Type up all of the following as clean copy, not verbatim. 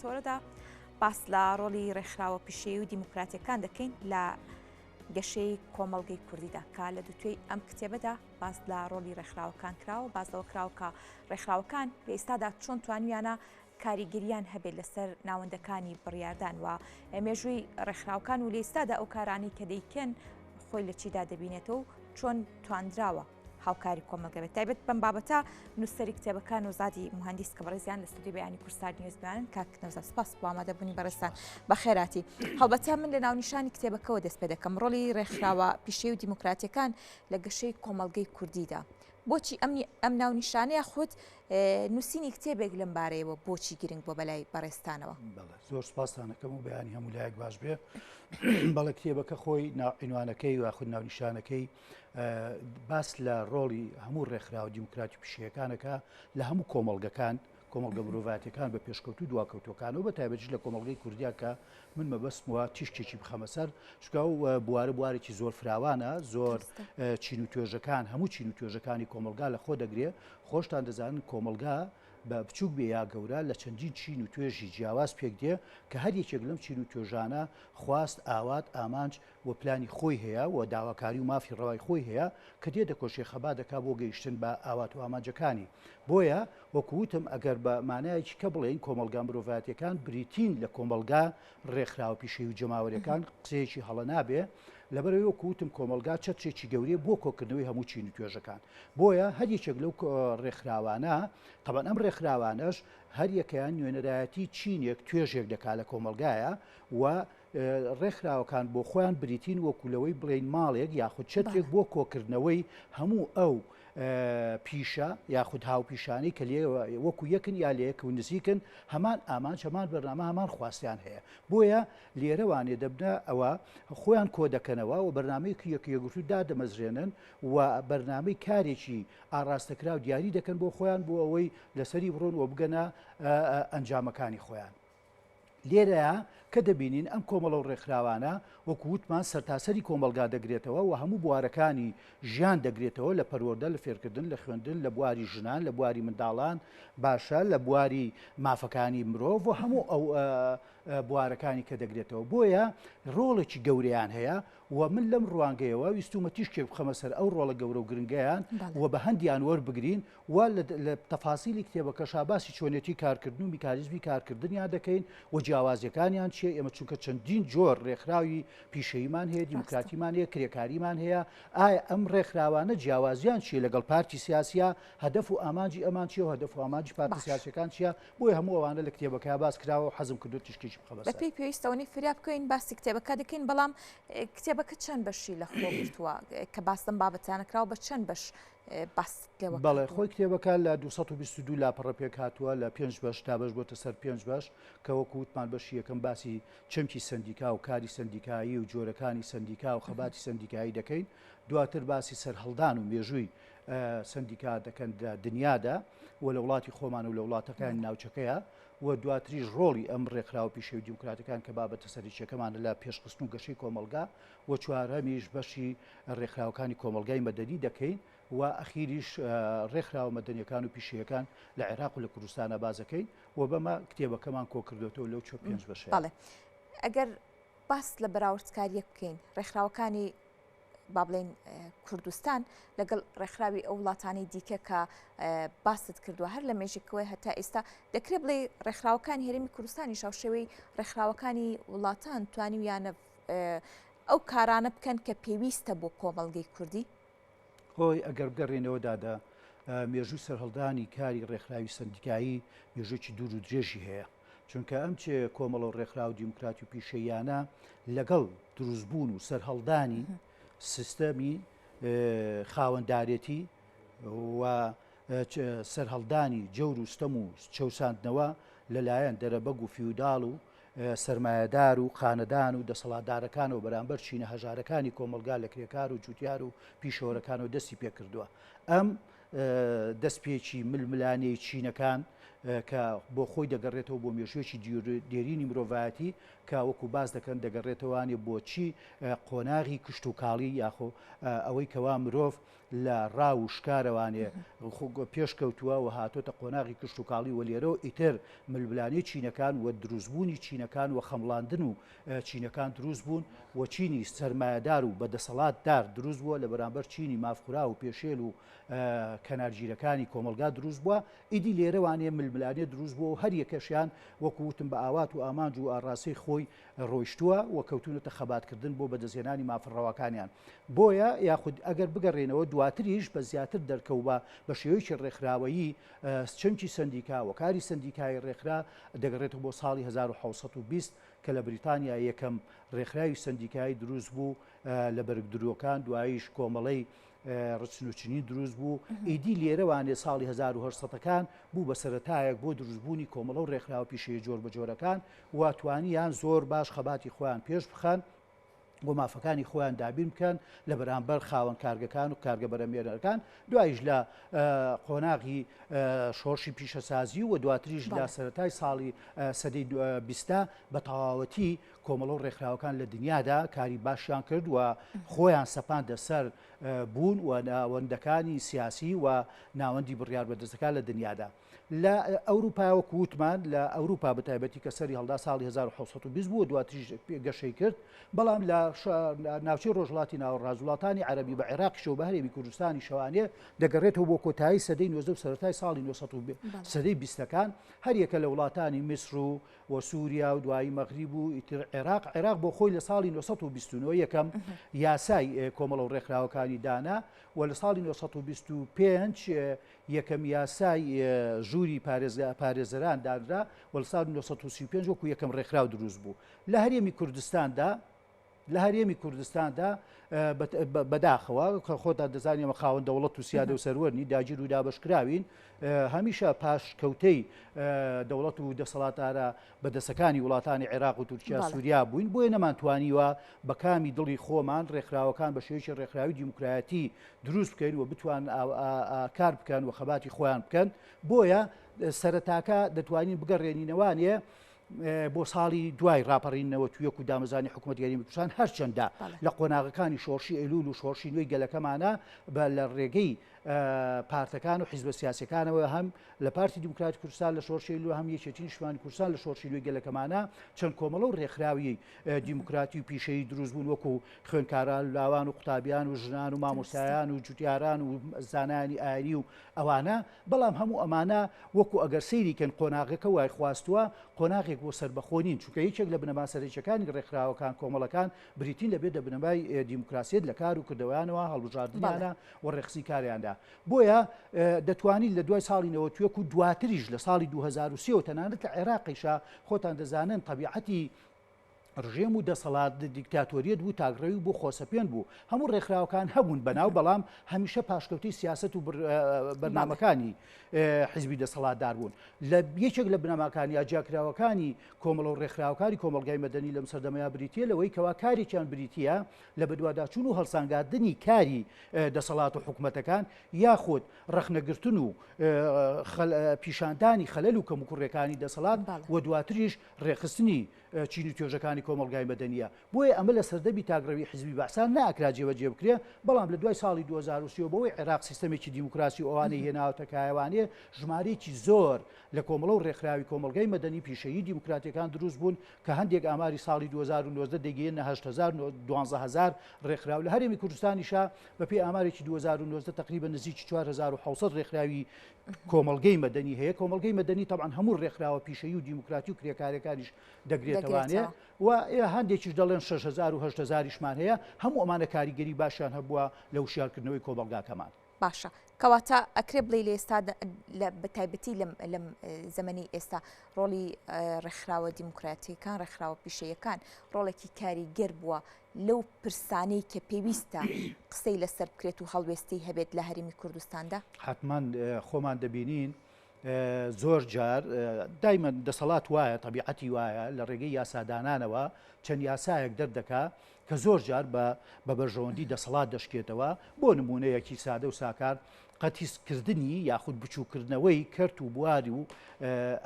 تۆرەدا باس لە ڕۆڵی ڕێکخراوە پیشەیە و دیموکراتیەکان دەکەین لە گەشەی کۆمەڵگەی کوردیدا کە لە دوتوێی ئەم کتێبەدا باس لە ڕۆڵی ڕێکخراوەکان کراوە بازەوە کراوکە ڕێکخراوەکان لە ئێستادا چۆن توانویانە کاریگەریان هەبێت لەسەر ناوەندەکانی بڕیاردان و مێژووی ڕێکخراوەکان و لە ئێستادا ئەو کارانی کە دەیکەن خۆی لە چیدا دەبینێتەوە و چۆن توانراوە هاوکاری کۆمەڵگە بێت تایبەت بەم بابەتە نووسەری کتێبەکان و زادی مهندس کە بەڕێزیان لە ستودیۆ بەیانی کورسار نیوز بیانن کاک نەوزاد سپاس بۆ ئامادەبوونی بەڕێستان بەخێراتی هەڵبەتە من لە ناونیشانی کتێبەکەەوە دەست پێ دەکەم ڕۆڵی ڕێکخراوە پیشەی و دیموکراتیەکان لە گەشەی کۆمەڵگەی کوردیدا بۆچی ئەم ناونیشانەیە خودت نووسینی کتێبێک لەم بارەیەوە بۆچی گرنگ بۆ بەلای بەڕێستانەوە زۆر سپاسانەکەم و بەیانی هەموو لایەک باش بێ بەڵێ کتێبەکە خۆی عنوانەکەی و خود ناونیشانەکەی باس لە ڕۆڵی هەموو ڕێکخراوە دیموکراتی پیشەیەکانەکە لە هەموو کۆمەڵگەکان کۆمەڵگە مرۆڤاتیەکان بە پێشکەوتو دواکەوتەکان و بە تایبەتیش لە کۆمەڵگەی کوردیا کە من مەبەستمەوە تیشتێکی بخەمە سەر چکە و بوارێکی زۆر فراوانە زۆر چین و توێژەکان هەموو چین و توێژەکانی کۆمەلگا لە خۆ دەگرێ خۆشتان دەزانن کۆمەلگا بە بچووک بێ یا گەورە لە چەندین چین و توێژی جیاواز پێک دێ کە هەر یەکێک لەم چین و توێژانە خواست ئاوات ئامانج و پلانی خۆی هەیە و داواکاری و مافی ڕەوای خۆی هەیە کە دێ دەکۆشێ خەبا دەکا بۆ گەیشتن بە ئاوات و ئامانجەکانی بۆیە وەکووتم ئەگەر بە مانایەکی کە بڵێن کۆمەلگا مرۆڤاتیەکان بریتین لە کۆمەلگا ڕێکخراوە پیشەی و جەماوەریەکان قسەیەکی هەڵە نابێ لەبەرەوەی وەکووتم کۆمەلگا چەترێکی گەورەیە بۆ کۆکردنەوەی هەموو چین و توێژەکان بۆیە هەر یەکێک لەو ڕێکخراوانە طبعاً ئەم ڕێکخراوانەش هەر یەکەیان نوێنەرایەتی چینێک توێژێک دەکات لە کۆمەلگایە و ڕێکخراوەکان بۆ خۆیان بریتین وەکولەوەی بڵێن ماڵێک یاخود چەترێک بۆ کۆکردنەوەی هەموو ئەو پیشە یاخود هاوپیشانی کە لێ وەکو یەکن یا لە یەک و نزیکن هەمان ئامان هەمان بەرنامە هەمان خواستیان هەیە بۆیە لێرەوانێ دەبنە ئەوە خۆیان کۆ دەکەنەوە و بەرنمەیەکی یەکگرتودا دەمەزرێنن و بەرنمەی کارێکی ئاڕاستەکرا و دیاری دەکەن بۆ خۆیان بۆ ئەوەی لەسەری بڕۆن و بگەنە ئەنجامەکانی خۆیان لێرەیە کە دەبینین ئەم کۆمەڵە و ڕێکخراوانە وەکو وتمان سەرتاسەری کۆمەلگا دەگرێتەوە و هەموو بوارەکانی ژیان دەگرێتەوە لە پەروەردە لە فێرکردن لە خوێندن لە بواری ژنان لە بواری منداڵان باشە لە بواری مافەکانی مرۆڤ و هەموو ئەو بوارەکانی کە دەگرێتەوە بۆیە ڕۆڵێکی گەورەیان هەیە و من لەم ڕوانگەیەوە ویستومە تیشکێک بخەمە سەر ئەو ڕۆڵە گەورە و گرنگیان و بە هەندیان وەربگرین و لە تەفاسیلی کتێبەکەشا باسی چۆنێتی کارکردن و میکانیزمی کارکردنیان دەکەین و جیاوازیەکانیان چیە ئێمە چونکە چەندین جۆر ڕێکخراوی پیشەیمان هەیە دیموکراتیمان هەیە کرێکاریمان هەیە ئایا ئەم ڕێکخراوانە جیاوازیان چیە لەگەڵ پارتی سیاسیە هەدەف و ئامانجی ئەمان چیە و هەدەف و ئامانجی پارتی سیاسیەکان چیە بۆیە هەموو ئەوانە لە کتێبەکە باس کراوە و حەزم کردو تیشکێکی بخەمە سەر بەپێی پێویستەوەی فریا بکەین باسی کتێبەکە دەکەین بەڵام کتێبەکە چەند بەشی لە خۆ گرتووە کە باستم بابەتانەکراوە بە چەند بەش بەڵێ خۆی کتێبەکە لە 222 لاپەڕە پێک هاتووە لە 5 بەش تا بەش بۆتە سەر 5 بەش کە وەکو وتمان بەشی یەکەم باسی چەمکی سندیکا و کاری سندیکایی و جۆرەکانی سندیکا و خەباتی سندیکایی دەکەین دواتر باسی سەرهەڵدان و مێژووی سندیکا دەکەن دنیادا و لە وڵاتی خۆمان و لە وڵاتەکان ناوچەکەیە و دواتریش ڕۆڵی ئەم ڕێکخراوە پیشەی و دیموکراتەکان کە بابەتە سەرچێکەمان لە پێشخستن و گەشەی کۆمەلگا و چوارەمیش بەشی ڕێکخراوەکانی کۆمەلگای مەدەنی دەکەین و ئەخیریش ڕێکخراوە مەدەنیەکان و پیشەیەکان لە عێراق و لە کوردستانە بازەکەین و بەمە کتێبەکەمان کۆ کردوێتەوە لەو 5 بەشە. بەڵێ ئەگەر باس لە بەراوردکاریە بکەین ڕێکخراوەکانی با بڵێن کوردستان لەگەڵ ڕێکخراوی ئەو وڵاتانی دیکە کە باست کردووە هەر لە مێژێکەوەی هەتا ئێستا دەکرێت بڵێ ڕێکخراوەکانی هەرێمی کوردستانی شاوشێوەی ڕێکخراوەکانی وڵاتان توانیویانە ئەو کارانە بکەن کە پێویستە بۆ کۆمەڵگەی کوردی خۆی ئەگەر بگەڕێنەوەدادا مێژووی سەرهەڵدانی کاری ڕێکخراوی سندیکایی مێژووی دوور و درێژی هەیە چونکە ئەم چێ کۆمەڵە و ڕێکخراو و دیموکراتی و پیشەیانە لەگەڵ دروستبوون و سەرهەڵدانی سیستەمی خاوەنددارێتی و سەرهەڵدانی جەور و ستەم و چەوساندنەوە لەلایەن دەرەبەگ و فیوداڵ و سەرمایهدار و خانەدان و دەسەڵاتدارەکان و بەرامبەر چینە هەژارەکانی کۆمەلگا لە کرێکار و جوتیار و پیشەوەرەکان و دەستی پێ کردووە ئەم دەستپێکی ململانەی چینەکان کە بۆ خۆی دەگەڕێتەوە بۆ مێژوێکی دێرینی مرۆڤایەتی کە وەکو باز دەکەن دەگەڕێتەوەوانێ بۆچی قۆناغی کشت و کاڵی یاخۆ ئەوەی کەوا مرۆڤ لە ڕاو و شکارەوانێ پێشکەوتووە و هاتۆتە قۆناغی کشت و کاڵی وە لێرەوە ئیتر ململانەی چینەکان و دروستبوونی چینەکان و خەمڵاندن و چینەکان دروست بوون و چینی سەرمایه‌دار و بەدەسەڵاتدار دروست بووە لە بەرامبەر چینی مافخورا و پێشێل و کەنارگیرەکانی کۆمەلگا دروست بووە ئیدی لێرەوانێ ململانێ دروست بووە و هەر یەکەشیان وەکووتم بە ئاوات و ئامانج و ئاڕاستەی خۆی ڕۆیشتووە و کەوتونەتە خەباتکردن بۆ بەدەستهێنانی مافڕەوەکانیان بۆیە یاخود ئەگەر بگەڕێنەوە دواتریش بە زیاتر دەرکەوبە بە شێوەیەکی ڕێکخراوەیی چەمکی سندیکا و کاری سندیکای ڕێکخرا دەگەڕێتەوە بۆ ساڵی 1920 کە لە بریتانیا یەکەم ڕێکخراوی سندیکایی دروست بوو لە بەرگدرووەکان دواییش کۆمەڵەی ڕچنوچنی دروست بوو ئیدی لێرەوانێ ساڵی 1970ەکان بوو بە سەرەتایەک بۆ دروستبوونی کۆمەڵە و ڕێکخراوە پیشەیە جۆر بە جۆرەکان واتوانیان زۆر باش خەباتی خۆیان پێش بخەن بۆ مافەکانی خۆیان دابین بکەن لە بەرامبەر خاوەن کارگەکان و کارگە بەرەمێنەرەکان دوایش لە قۆناغی شۆڕشی پیشەسازی و دواتریش لە سەرەتای ساڵی سەدەی بیستە بە تەواوەتی کۆمەڵە و ڕێکخراوەکان لە دنیادا کاری باشیان کرد و خۆیان سەپاندە سەر بوون و ناوەندەکانی سیاسی و ناوەندی بڕیار بەدەستەکان لە دنیادا لە ئەوروپا وەکو وتمان لە ئەوروپا بەتایبەتی کە سەری هەڵدا ساڵی 1920 بوو دواتریش گەشەی کرد بەڵام لە ناوچەی ڕۆژهەڵاتی ناوەڕاست عەرەبی بە عێراقیشەوە بە هەرێمی کوردستانی شەوانێ دەگەڕێتەوە بۆ کۆتایی سەدەی 19 و سەرەتای ساڵی 19 سەدەی بیستەکان هەر یەکە لە وڵاتانی میسر و سووریا و دوایی مەغریب و ئیتر عێراق بۆ خۆی لە ساڵی 1920 یەکەم یاسای کۆمەڵە و ڕێکخراوەکانی دانا و لە ساڵی 1925 یەکەم یاسای ژووری پارێزەران دانرا و لە ساڵی 1935 وەکو یەکەم ڕێکخراو دروست بوو لە هەرێمی کوردستاندا بەداخەوە کە خۆتان دەزانێمە خاوەن دەوڵەت و سیادە و سەروەرنی داگیر و دابەشکراوین هەمیشە پاش کەوتەی دەوڵەت و دەسەڵاتدارە بەدەستەکانی وڵاتانی عێراق و تورکیا سووریا بووین بۆیە نەمانتوانیوە بە کامی دڵی خۆمان ڕێکخراوەکان بە شێوەیەکی ڕێکخراوی دیموکرایەتی دروست بکەین و بتوان کار بکەن و خەباتی خۆیان بکەن بۆیە سەرەتاکە دەتوانین بگەڕێنینەوانێ بۆ ساڵی دوای ڕاپەڕینەوە تویەک و دامەزانی حکوومەت یاریمی کوردستان هەرچەندە لە قۆناغەکانی شۆڕشی ئەیلول و شۆڕشی نوێی گەلەکەمانە بە لە ڕێگەی پارتەکان و حیزبە سیاسەکانەوە هەم لە پارتی دیموکراتی کوردستان لە شۆڕشی ئەیلول هەم یەکێتی نیشتیمانی کوردستان لە شۆڕشی نوێی گەلەکەمانە چەند کۆمەڵە و ڕێکخراوی دیموکراتی و پیشەیی دروست بوون وەکو خوێندکاران لاوان و قوتابیان و ژنان و مامۆستایان و جوتیاران و زانانی ئاینی و ئەوانە بەڵام هەموو ئەمانە وەکو ئەگەر سەیریکەن قۆناغەکە وای خواستووە قۆناغێک بۆ سەربەخۆنین چونکە یەکێک لە بنەما سەرەکیەکانی ڕێکخراوەکان کۆمەڵەکان بریتین لەبێت دەبنەمای دیموکراسیت لە کار و کردەوەیانەوە هەڵبژاردنیانە و ڕێخسی کاریاندا بۆیە دەتوانین لە دوای ساڵی 91 و دواتریش لە ساڵی 2023 و تەنانەت لە عێراقیشە خۆتان دەزانن طبیعەتی ڕژێم و دەسەڵات دیکتاتۆریەت بوو تاگڕەوی بوو خۆسەپێن بوو هەموو ڕێکخراوەکان هەبوون بەناو بەڵام هەمیشە پاشکەوتی سیاست و بەرنامەکانی حیزبی دەسەڵاتدار بوون لە یەکێک لە بنەماکانی ئاجاکراوەکانی کۆمەڵە و ڕێکخراوەکانی کۆمەلگای مەدەنی لەم سەردەمەیە بریتیە لەوەی کەوا کارێکیان بریتیە لە بەدواداچوون و هەڵسانگاندنی کاری دەسەڵات و حکوومەتەکان یاخود ڕەخنەگرتن و پیشاندانی خەلەل و کەموکوڕێکانی دەسەڵات و دواتریش ڕێخستنی چینی توێژەکانی کۆمەلگای مەدەنیە بۆیە ئەمە لە سەردەمی تاگڕەوی حیزبی بەعسان ناکرا جێبەجێ بکرێ بەڵام لە دوای ساڵی 2023 بەوەی عێراق سیستەمێکی دیموکراسی ئەوانەی هێناوەتەکایەوانێ ژمارەیەکی زۆر لە کۆمەڵە و ڕێکخراوی کۆمەلگای مەدەنی پیشەیی دیموکراتیەکان دروست بوون کە هەندێک ئاماری ساڵی 2019 دەگەیەنە 12000 ڕێکخراو لە هەرێمی کوردستانیشە بەپێی ئامارێکی 2019 تقریبا نزیکی 4500 ڕێکخراوی کۆمەلگەی مەدەنی هەیە کۆمەلگەی مەدەنی طبعا هەموو ڕێکخراوە پیشەیی و دیموکراتی و کرێکارەکانیش دەگرێتەوانێ و هەندێکیش دەڵێن 6000 و 8000مان هەیە هەموو ئەمانە کاریگەری باشیان هەبووە لە وشارکردنەوەی کۆمەلگاکەمان باشە کەواتە ئەکرێ بڵێ لە ئێستا بە تایبەتی لەم زەمەنی ئێستا ڕۆڵی ڕێکخراوە دیموکراتیەکان ڕێکخراوە پیشەیەکان ڕۆڵێکی کاریگەر بووە لەو پرسانەی کە پێویستە قسەی لەسەر بکرێت و هەڵوێستی هەبێت لە هەرێمی کوردستاندا حتمان خۆمان دەبینین زۆر جار دایمە دەسەڵات وایە طبیعەتی وایە لە ڕێگەی یاسادانانەوە چەند یاسایەک دەردەکا کە زۆر جار بە بەرژەوەندی دەسەڵات دەشکێتەوە بۆ نمونەیەکی سادە و ساکار قەتیسکردنی یاخود بچووکردنەوەی کەرت و بواری و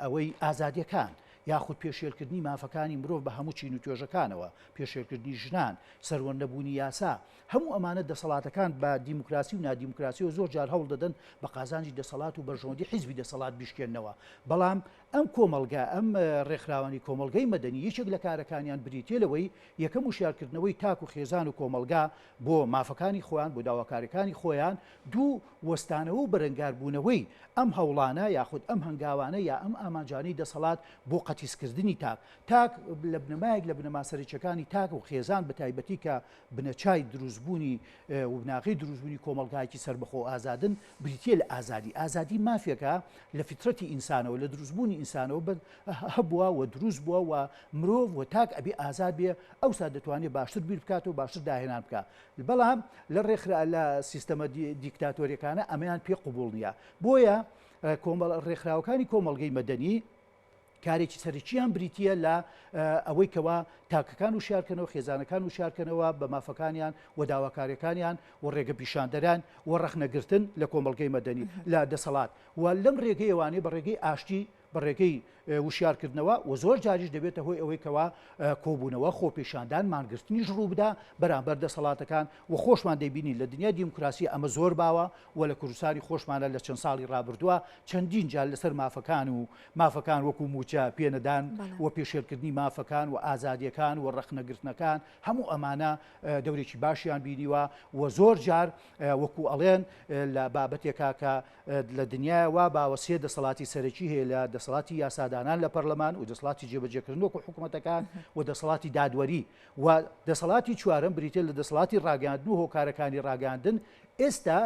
ئەوەی ئازادیەکان یاخود پێشێلکردنی مافەکانی مرۆڤ بە هەموو چین و توێژەکانەوە پێشێلکردنی ژنان سەروەندەبوونی یاسا هەموو ئەمانە دەسەڵاتەکان بە دیموکراسی و نادیموکراسی و زۆر جار هەوڵ دەدەن بە قازانجی دەسەڵات و بەرژەوەندی حیزبی دەسەڵات بشکێنەوە بەڵام ئەم کۆمەلگا ئەم ڕێکخراوانی کۆمەلگەی مەدەنی یەکێک لە کارەکانیان بریتێ لەوەی یەکەم وشارکردنەوەی تاک و خێزان و کۆمەلگا بۆ مافەکانی خۆیان بۆ داواکاریەکانی خۆیان دوو وەستانەوە و بەرەنگاربوونەوەی ئەم هەوڵانە یاخود ئەم هەنگاوانە یا ئەم ئامانجانەی دەسەڵات بۆ قەتیسکردنی تاک لە بنەمایەک لە بنەما سەرچەکانی تاک و خێزان بە تایبەتی کە بنەچای دروستبوونی و بناغی دروستبوونی کۆمەلگایکی سربەخۆ ئازادن بریتیە لە ئازادی مافیەکە لە فیترەتی ئینسانەوە لە دروستبوونی ئینسانەوە هەبووە و دروست بووە و مرۆڤ و تاک ئەبێ ئازاد بێ ئەوسا دەتوانێت باشتر بیر بکات و باشتر داهێنان بکە بەڵام لە سیستەمە دیکتاتۆریەکانە ئەمەیان پێ قوبوڵ نییە بۆیە ڕێکخراوەکانی کۆمەلگەی مەدەنی کارێکی سەرچیان بریتیە لە ئەوەی کەوا تاکەکان و شارکەنەوە خێزانەکان و شارکەنەوە بە مافەکانیان و داواکاریەکانیان و ڕێگە پیشاندەران و ڕەخنەگرتن لە کۆمەلگەی مەدەنی لە دەسەڵات و لەم ڕێگەیەوانێ بە ڕێگەی ئاشتی بە ڕێگەی وشارکردنەوە و زۆر جاریش دەبێتە هۆی ئەوەی کەوا کۆبوونەوە خۆپێشاندان مانگرتنی ژڕوو بدا بەرامبەر دەسەڵاتەکان و خۆشمان دەبینی لە دنیا دیموکراسی ئەمە زۆر باوە و لە کوردستانی خۆشمانە لە چەند ساڵی ڕابردووە چەندین جار لەسەر مافەکان وەکو موچە پێنەدان و پێشێرکردنی مافەکان و ئازادیەکان و ڕەخنەگرتنەکان هەموو ئەمانە دەورێکی باشیان بینیوە و زۆر جار وەکو ئەڵێن لە بابەتێکا کە لە دنیاوە باوەسێ دەسەڵاتی سەرەکی هەیە لە دەسەڵاتی یاسادانان لە پەرلەمان و دەسەڵاتی جێبەجێکردن وەکو حکوومەتەکان و دەسەڵاتی دادوەری و دەسەڵاتی چوارەم بریتێ لە دەسەڵاتی ڕاگەاندن و هۆکارەکانی ڕاگەاندن ئێستا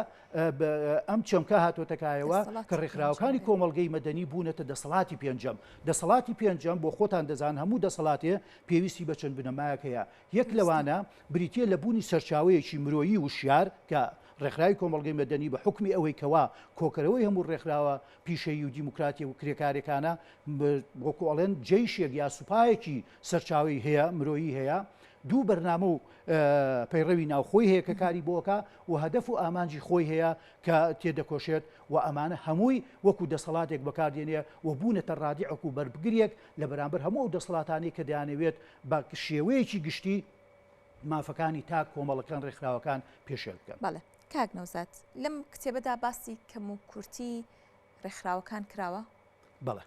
ئەم چەمکە هاتۆتەکایەوە کە ڕێکخراوەکانی کۆمەلگەی مەدەنی بوونەتە دەسەڵاتی پێنجەم بۆ خۆتان دەزان هەموو دەسەڵاتێ پێویستی بە چەند بنەمایەک هەیە یەک لەوانە بریتێ لە بوونی سەرچاوەیەکی مرۆیی وشیار کە ڕێکخراوی کۆمەلگەی مەدەنی بە حکمی ئەوەی کەوا کۆکەرەوەی هەموو ڕێکخراوە پیشەیی و دیموکراتی و کرێکارێکانە وەکو ئەڵێن جێیشێک یا سوپایەکی سەرچاوی هەیە مرۆیی هەیە دوو بەرنامە و پەیڕەوی ناوخۆی هەیە کە کاری بۆکە و هەدەف و ئامانجی خۆی هەیە کە تێدەکۆشێت و ئەمانە هەمووی وەکو دەسەڵاتێک بەکاردێنێ و بوونەتە ڕادیعک و بەربگریەک لە بەرامبەر هەموو دەسەڵاتانی کە دەیانەوێت بە شێوەیەکی گشتی مافەکانی تاک کۆمەڵەکان ڕێکخراوەکان پێشێل بکەن. بەڵێ کاک نەوزات لەم کتێبەدا باسی کەم و کورتی ڕێکخراوەکان کراوە؟ بەڵێ.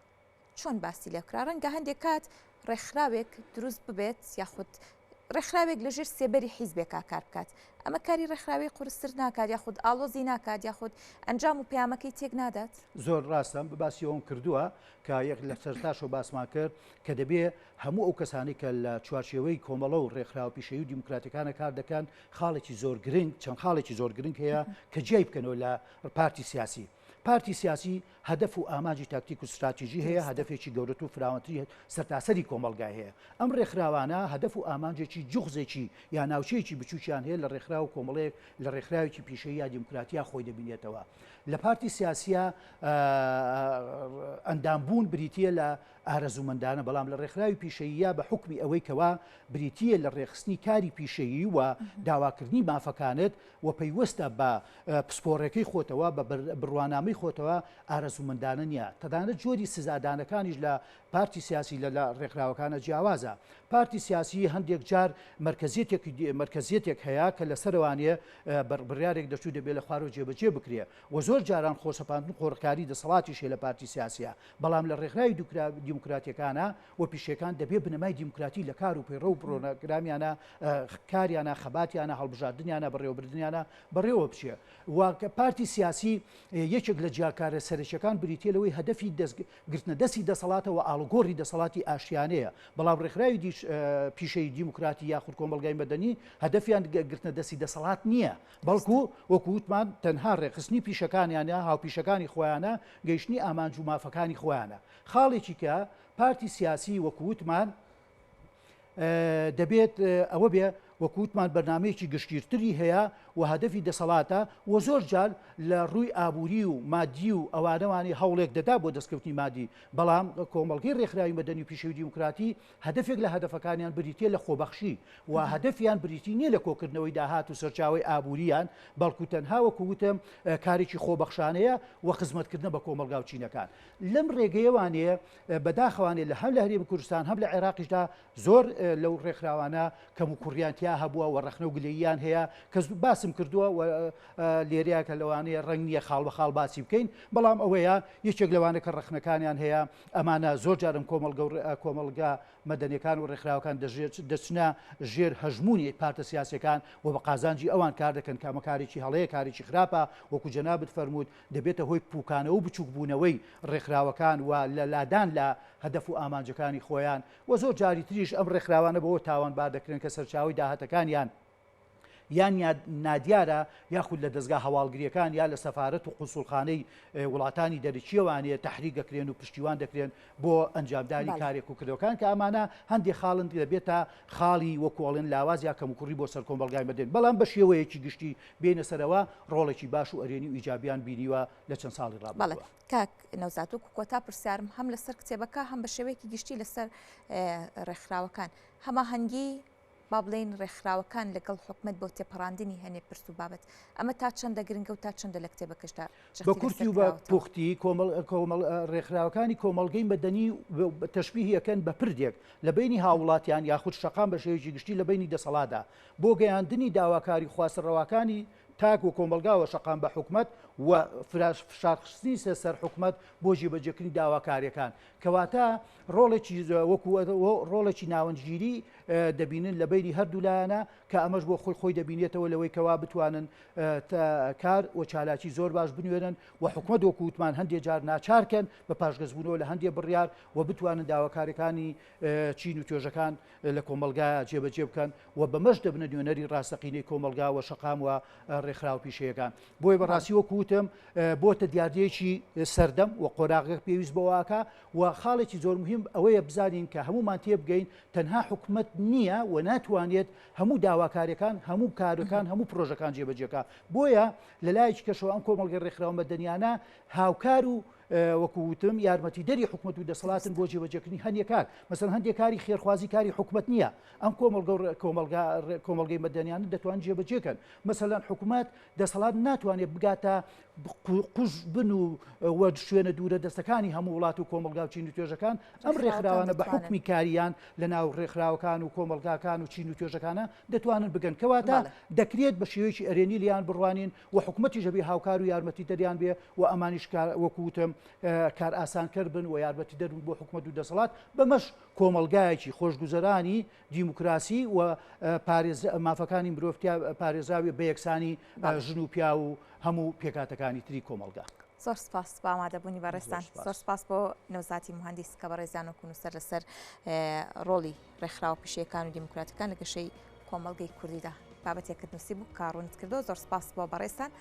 چۆن باسی لێکرا ڕەنگە هەندێک کات ڕێکخراوێک دروست ببێت یاخود ڕێکخراوێک لەژێر سێبەری حیزبێکا کار بکات ئەمە کاری ڕێکخراوی قورستر ناکات یاخود ئاڵۆزی ناکات یاخود ئەنجام و پەیامەکەی تێک نادات؟ زۆر ڕاستم بە باسی ئەوم کردووە کە یەک لە سەرتاشەوە باسمان کرد کە دەبێ هەموو ئەو کەسانی کە لە چوارچێوەی کۆمەڵە و ڕێکخراوە پیشەیی و دیموکراتیەکانە کار دەکەن خاڵێکی زۆر گرنگ چەند خاڵێکی زۆر گرنگ هەیە کە جێی بکەنەوە لە پارتی سیاسی. پارتی سیاسی هەدەف و ئاماجی تاکتیک و استراتیژی هەیە هەدفێکی گەورەت و فراوانتری سەرتاسەری کۆمەلگای هەیە ئەم ڕێکخراوانە هەدەف و ئامانجێکی جوغزێکی یا ناوچەیەکی بچووکیان هەیە لە ڕێکخرا و کۆمەڵەیەک لە ڕێکخراوێکی پیشەیی یا دیموکراتیا خۆی دەبینێتەوە لە پارتی سیاسیە ئەندامبوون بریتیە لە ئارەزومەندانە بەڵام لە ڕێکخراوی پیشەییە بە حکمی ئەوەی کەوا بریتیە لە ڕێخستنی کاری پیشەیی و داواکردنی مافەکانت و پەیوەستە بە پسپۆڕەکەی خۆتەوە بە بڕوانامەی خۆتەوە ئارەزومەندانە نییە تەنانەت جۆری سزادانەکانیش لە پارتی سیاسی لە ڕێکخراوەکانە جیاوازە پارتی سیاسی هەندێک جار مرکزیەتێک هەیە کە لەسەروانێ بڕیارێک دەچوو دەبێت لە خوارەوە جێبەجێ بکرێ و زۆر جاران خۆسەپاندن قۆڕکاری دەسەڵاتیشێ لە پارتی سیاسیە بەڵام لە ڕێکخراوی دیموکراتیەکانە و پیشەکان دەبێت بنەمای دیموکراتی لە کار و پەیڕە و پرۆگرامیانە کاریانە خەباتیانە هەڵبژاردنیانە بەڕێوەبردنیانە بەڕێوە بچێ و پارتی سیاسی یەکێک لە جیاکارە سەرچەکان بریتیە لەوەی هەدەفی گرتنە دەستی دەسەڵاتەوە ئاڵوگۆڕی دەسەڵاتی ئاشتیانەیە بەڵام ڕێکخراوی پیشەی دیموکراتی یاخود کۆمەلگای مەدەنی هەدەفیان گرتنە دەستی دەسەڵات نییە بەڵکو وەکو وتمان تەنها ڕێخستنی پیشەکانیانە هاوپیشەکانی خۆیانە گەیشتنی ئامانج و مافەکانی خۆیانە خاڵێکی کە پارتی سیاسی وەکو وتمان دەبێت ئەوە بێ وەکو وتمان بەرنامەیەکی گشتگیرتری هەیە و هەدەفی دەسەڵاتە و زۆر جار لە ڕووی ئابووری و مادی و ئەوانەوانی هەوڵێک دەدا بۆ دەستکەوتنی مادی بەڵام کۆمەڵگەی ڕێکخراوی مەدەنی و پیشەوی دیموکراتی هەدەفێک لە هەدەفەکانیان بریتە لە خۆبەخشی و هەدەفیان بریتی نییە لە کۆکردنەوەی داهات و سەرچاوی ئابووریان بەڵکو تەنها وەکو وتم کارێکی خۆبەخشانەیە و خزمەتکردن بە کۆمەلگا و چینەکان لەم ڕێگەیەوانەیە بەداخەوانێ لە هەم لە هەرێمی کوردستان هەم لە عێراقیشدا زۆر لەو ڕێکخراوانە کەم و کوڕیانتیا هەبووە و ڕەخنە و گلەییان هەیە کە باسم کردووە و لێرەیە کە لەوانەیە ڕەنگ نییە خاڵ بە خاڵ باسی بکەین بەڵام ئەوەیە یەکێک لەوانە کە ڕەخنەکانیان هەیە ئەمانە زۆر جارم کۆمەلگا مەدەنیەکان و ڕێکخراوەکان دەچنە ژێر هەژمونی پارتە سیاسەکان و بە قازانجی ئەوان کار دەکەن کامەکارێکی هەڵەیە کارێکی خراپە وەکو جەنابت فەرموود دەبێتە هۆی پوکانە و بچووک بوونەوەی ڕێکخراوەکان و لە لادان لە هەدەف و ئامانجەکانی خۆیان و زۆر جاری تریش ئەم ڕێکخراوانە بەوە تاوانبار دەکرێن کە سەرچاوی داهاتەکانیان یان نادیارە یاخود لە دەستگا هەواڵگریەکان یا لە سەفارەت و قوسوڵخانەی وڵاتانی دەرەچیەوانەیە تحریک دەکرێن و پشتیوان دەکرێن بۆ ئەنجامدانی کارێک و کردەوەکان کە ئەمانە هەندێک خاڵن دەبێتە خاڵی وەکوڵێن لاواز یا کەموکوڕی بۆ سەر کۆمەلگای مەدەن بەڵام بە شێوەیەکی گشتی بینە سەرەوە ڕۆڵێکی باش و ئەرێنی و ئیجابیان بینیوە لە چەند ساڵی ڕابردووە. کاک نەوزات و کۆتا پرسیارم هەم لەسەر کتێبەکە هەم بە شێوەیەکی گشتی لەسەر ڕێکخراوەکان هەماهەنگی با بڵێن ڕێکخراوەکان لەگەڵ حکومەت بۆ تێپەڕاندنی هەنێ پرس و بابەت ئەمە تا چەندە گرنگە و تا چەندە لە کتێبەکەشدا بە کورتی و بە پوختی ڕێکخراوەکانی کۆمەڵگەی مەدەنی تەشبیهیەکەن بە پردێک لە بینی هاوڵاتیان یاخود شەقام بە شێوەیەکی گشتی لە بینی دەسەڵاتدا بۆ گەیاندنی داواکاری خواستەڕەوەکانی تاک و کۆمەلگاوە شەقام بە حکومەت و فشارخستنی سەر حکومت بۆ جێبەجێکردنی داواکاریەکان کەواتە ڕۆڵێکی ناوەندگیری دەبینن لە بینی هەردوو لایەنە کە ئەمەش بۆ خۆی دەبینێتەوە لەوەی کەوا بتوانن کار و چالاکی زۆر باش بنوێنن و حکومت وەکووتمان هەندێک جار ناچارکەن بە پاشگەزبوونەوە لە هەندێک بڕیار و بتوانن داواکاریەکانی چین و توێژەکان لە کۆمەلگا جێبەجێ بکەن و بەمەش دەبنە نوێنەری ڕاستەقینەی کۆمەلگا و شەقام و ڕێکخراو پیشەیەکان بۆی بەڕاستی وەکووتم بۆتە دیاردەیەکی سەردەم و قۆراغێک پێویست بەوەکە و خاڵێکی زۆر مهم ئەوەیە بزانین کە هەمومان تێبگەین تەنها حکومت نییە و ناتوانێت هەموو داواکاریەکان هەموو کارەکان هەموو پرۆژەکان جێبەجێکە بۆیە لە لایەکی کەشەوە ئەم کۆمەڵگەی ڕێکخراو مەدەنیانە هاوکار و وەکووتم یارمەتی دەری حکومت و دەسەڵاتن بۆ جێبەجێکردنی هەندێک کار مەسەن هەندێک کاری خێرخوازی کاری حکومت نییە ئەم کۆمەڵگەی مەدەنیانە دەتوان جێبەجێکەن مەسەلەن حکومت دەسەڵات ناتوانێت بگاتە قوژ بن و شوێنە دوورە دەستەکانی هەموو وڵات و کۆمەلگا و چین و توێژەکان ئەم ڕێکخراوانە بە حکمی کاریان لە ناو ڕێکخراوەکان و کۆمەلگاکان و چین و توێژەکانە دەتوانن بگەن کەواتە دەکرێت بە شێوەیەکی ئەرێنی لیان بڕوانین و حکومەتی ژەبی هاوکار و یارمەتی دەریان بێ و ئەمانیش وەکووتم کار ئاسانکرد بن و یارمەتی دەربن بۆ حکومەت و دەسەڵات بەمەش کۆمەلگایەکی خۆشگوزەرانی دیموکراسی و مافەکانی مرۆڤ پارێزراوی بە یەکسانی ژن و پیا و هەموو پێکاتەکانی تری کۆمەلگا. زۆر سپاس بە ئامادەبوونی بەڕێستان زۆر سپاس بۆ نەوزاتی مهندس کە بەڕێزیان و کوونوسەر لەسەر ڕۆڵی ڕێکخراوە پیشەیەکان و دیموکراتەکان لە گەشەی کۆمەڵگەی کوردیدا بابەتێکت نووسی بوو کاڕوونت کردو زۆر سپاس بۆ بەڕێستان.